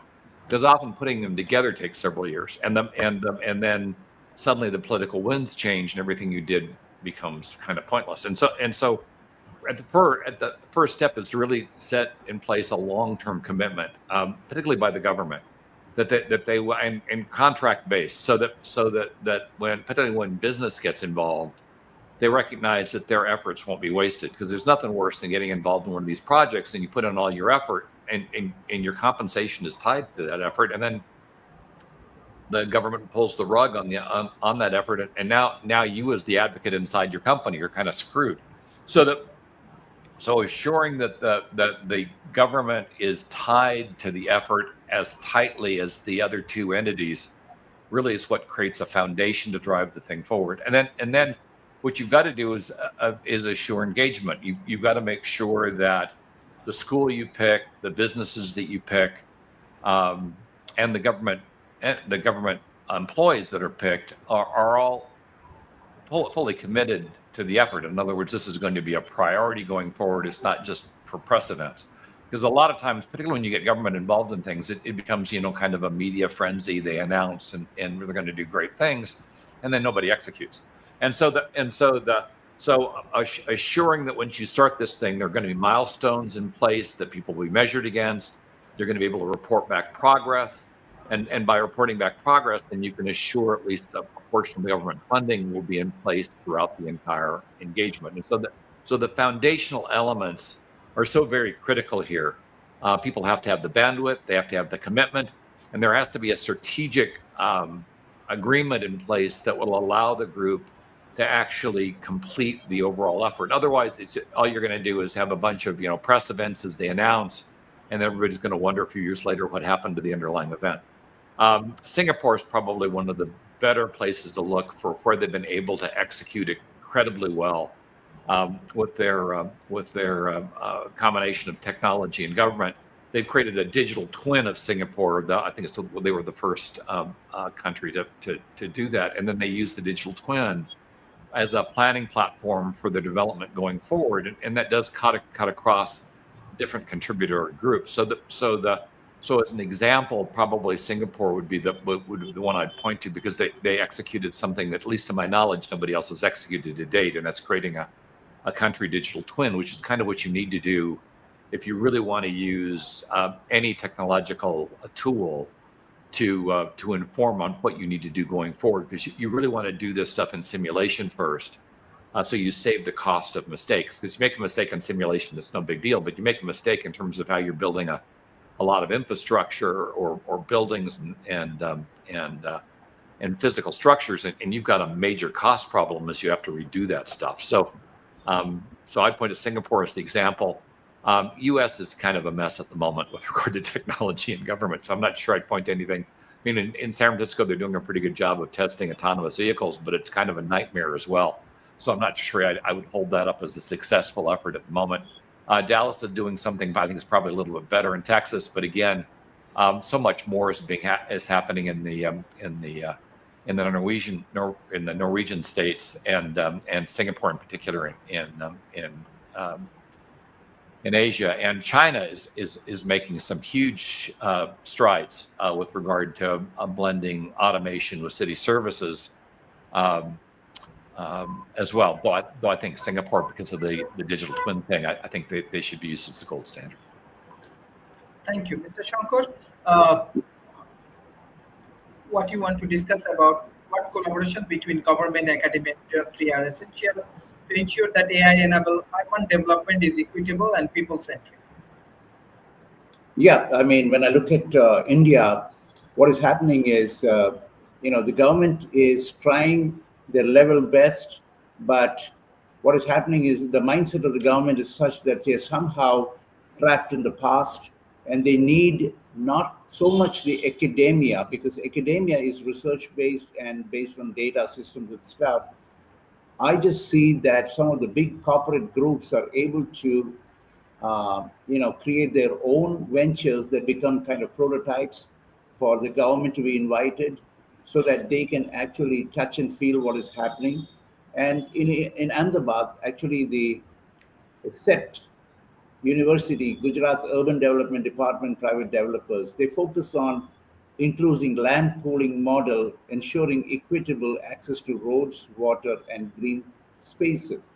Because often putting them together takes several years, and then suddenly the political winds change, and everything you did becomes kind of pointless. And so, at the first step is to really set in place a long-term commitment, particularly by the government, that they and contract based, so that particularly when business gets involved, they recognize that their efforts won't be wasted. Because there's nothing worse than getting involved in one of these projects and you put in all your effort. And your compensation is tied to that effort, and then the government pulls the rug on that effort, and now you as the advocate inside your company are kind of screwed. So assuring that the government is tied to the effort as tightly as the other two entities really is what creates a foundation to drive the thing forward. And then what you've got to do is assure engagement. You've got to make sure that the school you pick, the businesses that you pick, and the government employees that are picked are all fully committed to the effort. In other words, this is going to be a priority going forward. It's not just for press events. Because a lot of times, particularly when you get government involved in things, it becomes kind of a media frenzy. They announce and they're going to do great things, and then nobody executes. So assuring that once you start this thing, there are going to be milestones in place that people will be measured against. They're going to be able to report back progress. And by reporting back progress, then you can assure at least a portion of the government funding will be in place throughout the entire engagement. And so the foundational elements are so very critical here. People have to have the bandwidth, they have to have the commitment, and there has to be a strategic agreement in place that will allow the group to actually complete the overall effort. Otherwise, all you're going to do is have a bunch of press events as they announce, and everybody's going to wonder a few years later what happened to the underlying event. Singapore is probably one of the better places to look for where they've been able to execute incredibly well with their combination of technology and government. They've created a digital twin of Singapore. I think they were the first country to do that, and then they used the digital twin as a planning platform for the development going forward, and that does cut across different contributor groups. So as an example, probably Singapore would be the one I'd point to, because they executed something that, at least to my knowledge, nobody else has executed to date, and that's creating a country digital twin, which is kind of what you need to do if you really want to use any technological tool to inform on what you need to do going forward, because you really want to do this stuff in simulation first, so you save the cost of mistakes. Because you make a mistake on simulation, it's no big deal, but you make a mistake in terms of how you're building a lot of infrastructure or buildings and and physical structures, and you've got a major cost problem as you have to redo that stuff. So I'd point to Singapore as the example. U.S. is kind of a mess at the moment with regard to technology and government, so I'm not sure I'd point to anything. I mean, in San Francisco, they're doing a pretty good job of testing autonomous vehicles, but it's kind of a nightmare as well. So I'm not sure I would hold that up as a successful effort at the moment. Dallas is doing something, but I think it's probably a little bit better in Texas. But again, so much more is happening in the Norwegian states and Singapore in particular in Asia, and China is making some huge strides with regard to blending automation with city services as well. Though I think Singapore, because of the digital twin thing, I think they should be used as the gold standard. Thank you, Mr. Shankar. What you want to discuss about what collaboration between government, academia, and industry are essential to ensure that AI-enabled urban development is equitable and people-centric? Yeah, I mean, when I look at India, what is happening is, the government is trying their level best, but what is happening is the mindset of the government is such that they are somehow trapped in the past, and they need not so much the academia, because academia is research-based and based on data systems and stuff. I just see that some of the big corporate groups are able to, create their own ventures that become kind of prototypes for the government to be invited, so that they can actually touch and feel what is happening. And in Ahmedabad, actually the CEPT University, Gujarat Urban Development Department, private developers, they focus on including land pooling model, ensuring equitable access to roads, water, and green spaces.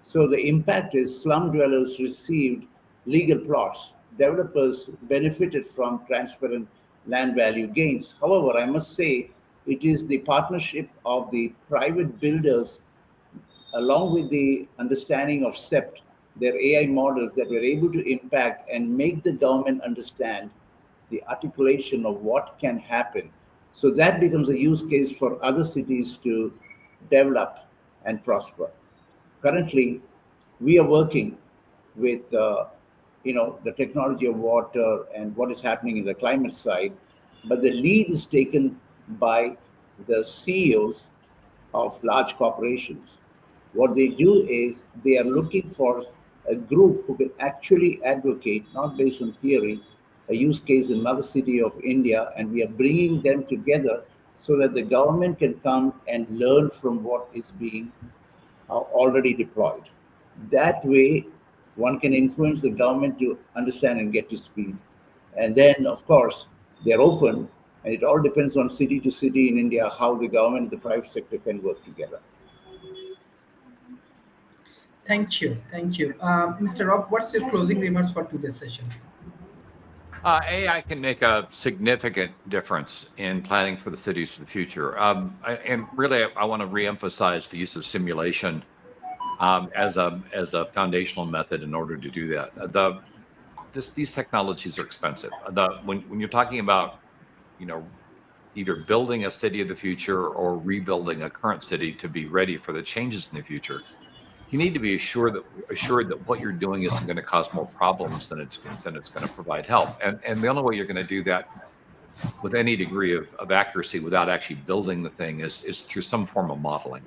So the impact is slum dwellers received legal plots. Developers benefited from transparent land value gains. However, I must say, it is the partnership of the private builders along with the understanding of CEPT, their AI models, that were able to impact and make the government understand the articulation of what can happen. So that becomes a use case for other cities to develop and prosper. Currently, we are working with the technology of water and what is happening in the climate side, but the lead is taken by the CEOs of large corporations. What they do is they are looking for a group who can actually advocate, not based on theory, a use case in another city of India, and we are bringing them together so that the government can come and learn from what is being already deployed. That way, one can influence the government to understand and get to speed. And then, of course, they're open, and it all depends on city to city in India how the government and the private sector can work together. Thank you. Mr. Rob, what's your closing remarks for today's session? AI can make a significant difference in planning for the cities of the future. And really, I want to reemphasize the use of simulation as a foundational method in order to do that. These technologies are expensive. When you're talking about, either building a city of the future or rebuilding a current city to be ready for the changes in the future, you need to be assured that what you're doing isn't going to cause more problems than it's going to provide help. And the only way you're going to do that with any degree of accuracy without actually building the thing is through some form of modeling.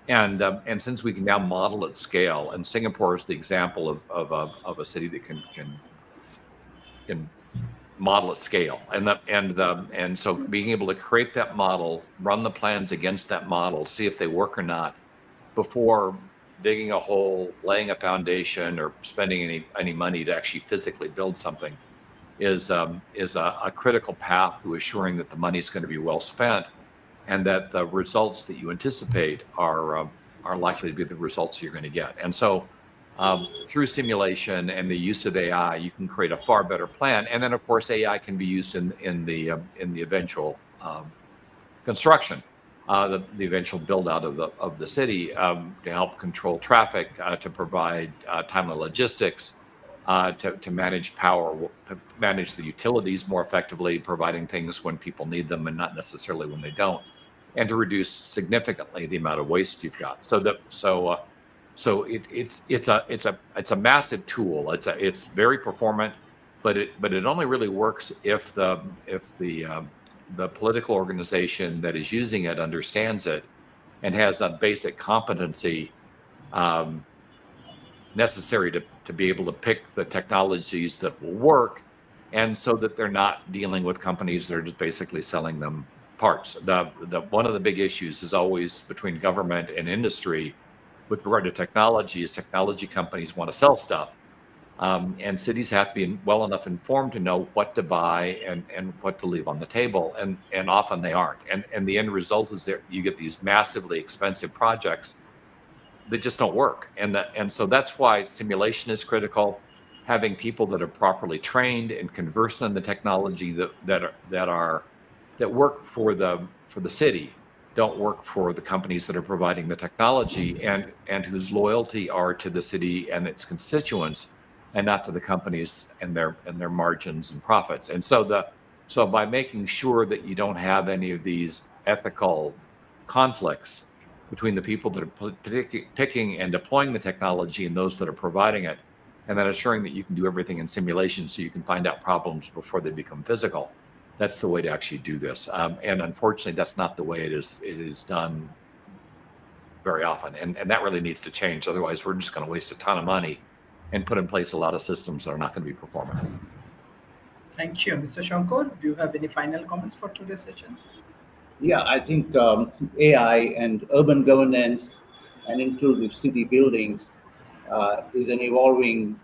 And since we can now model at scale, and Singapore is the example of a city that can model at scale, and so being able to create that model, run the plans against that model, see if they work or not before digging a hole, laying a foundation, or spending any money to actually physically build something is a critical path to assuring that the money is going to be well spent, and that the results that you anticipate are likely to be the results you're going to get. And so, through simulation and the use of AI, you can create a far better plan. And then, of course, AI can be used in the eventual construction. The eventual build out of the city to help control traffic, to provide timely logistics, to manage power, to manage the utilities more effectively, providing things when people need them and not necessarily when they don't. and to reduce significantly the amount of waste you've got. It's a massive tool. It's very performant, but it only really works if the political organization that is using it understands it and has a basic competency necessary to be able to pick the technologies that will work, and so that they're not dealing with companies that are just basically selling them parts. One of the big issues is always between government and industry with regard to technology is technology companies want to sell stuff. And cities have to be well enough informed to know what to buy and what to leave on the table. And often they aren't. And the end result is that you get these massively expensive projects that just don't work. And so that's why simulation is critical. Having people that are properly trained and conversant in the technology that work for the city, don't work for the companies that are providing the technology, and whose loyalty are to the city and its constituents, and not to the companies and their margins and profits. And so by making sure that you don't have any of these ethical conflicts between the people that are picking and deploying the technology and those that are providing it, and then assuring that you can do everything in simulation so you can find out problems before they become physical. That's the way to actually do this. And unfortunately, that's not the way it is done very often. And that really needs to change. Otherwise, we're just going to waste a ton of money and put in place a lot of systems that are not going to be performant. Thank you. Mr. Shankar, do you have any final comments for today's session? Yeah, I think AI and urban governance and inclusive city buildings is an evolving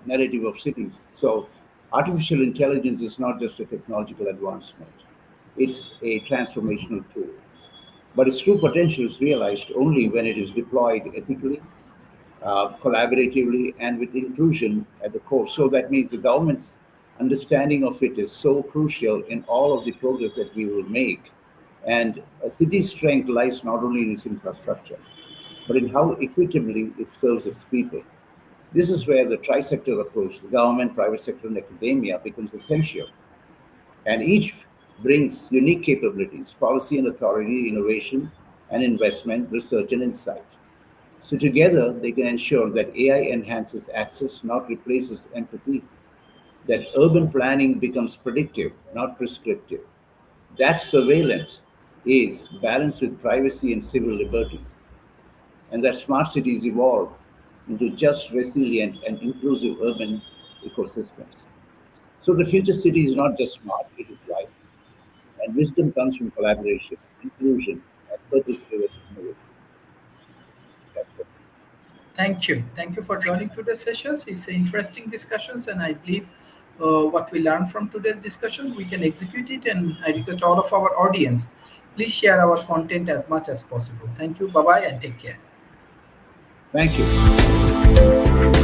narrative of cities. So artificial intelligence is not just a technological advancement. It's a transformational tool. But its true potential is realized only when it is deployed ethically, collaboratively, and with inclusion at the core. So that means the government's understanding of it is so crucial in all of the progress that we will make. And a city's strength lies not only in its infrastructure, but in how equitably it serves its people. This is where the tri-sector approach, the government, private sector, and academia, becomes essential. And each brings unique capabilities: policy and authority, innovation and investment, research and insight. So together, they can ensure that AI enhances access, not replaces empathy, that urban planning becomes predictive, not prescriptive, that surveillance is balanced with privacy and civil liberties, and that smart cities evolve into just, resilient, and inclusive urban ecosystems. So the future city is not just smart, it is wise. And wisdom comes from collaboration, inclusion, and purpose-driven innovation. That's what. Thank you. Thank you for joining today's sessions. It's an interesting discussions, and I believe what we learned from today's discussion, we can execute it. And I request all of our audience, please share our content as much as possible. Thank you. Bye-bye and take care. Thank you.